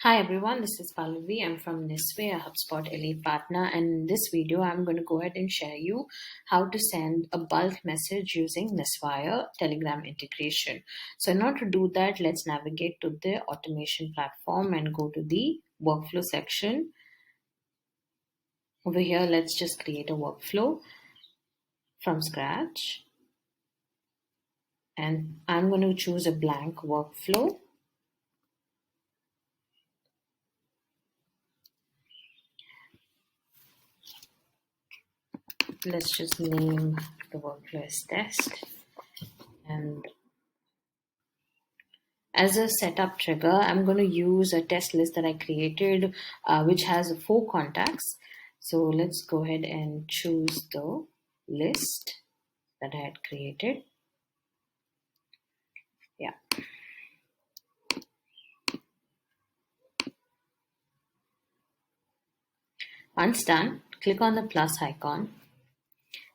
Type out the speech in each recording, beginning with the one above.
Hi everyone, this is Pallavi. I'm from Niswey, a HubSpot Elite partner, and in this video, I'm going to go ahead and share you how to send a bulk message using NisWire Telegram integration. So in order to do that, let's navigate to the automation platform and go to the workflow section. Over here, let's just create a workflow from scratch. And I'm going to choose a blank workflow. Let's just name the workflow as test. And as a setup trigger, I'm going to use a test list that I created, which has 4 contacts. So let's go ahead and choose the list that I had created. Yeah. Once done, click on the plus icon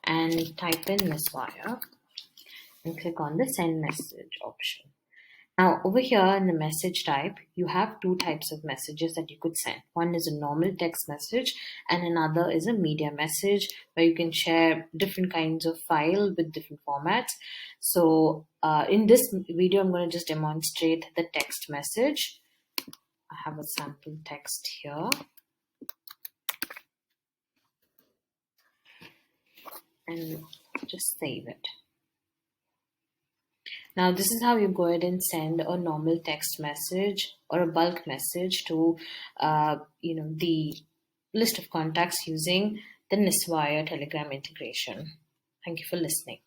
and type in NisWire and click on the send message option. Now over here in the message type, you have 2 types of messages that you could send. One is a normal text message and another is a media message where you can share different kinds of file with different formats. So in this video, I'm going to just demonstrate the text message. I have a sample text here. And just save it. Now this is how you go ahead and send a normal text message or a bulk message to the list of contacts using the NisWire Telegram integration. Thank you for listening.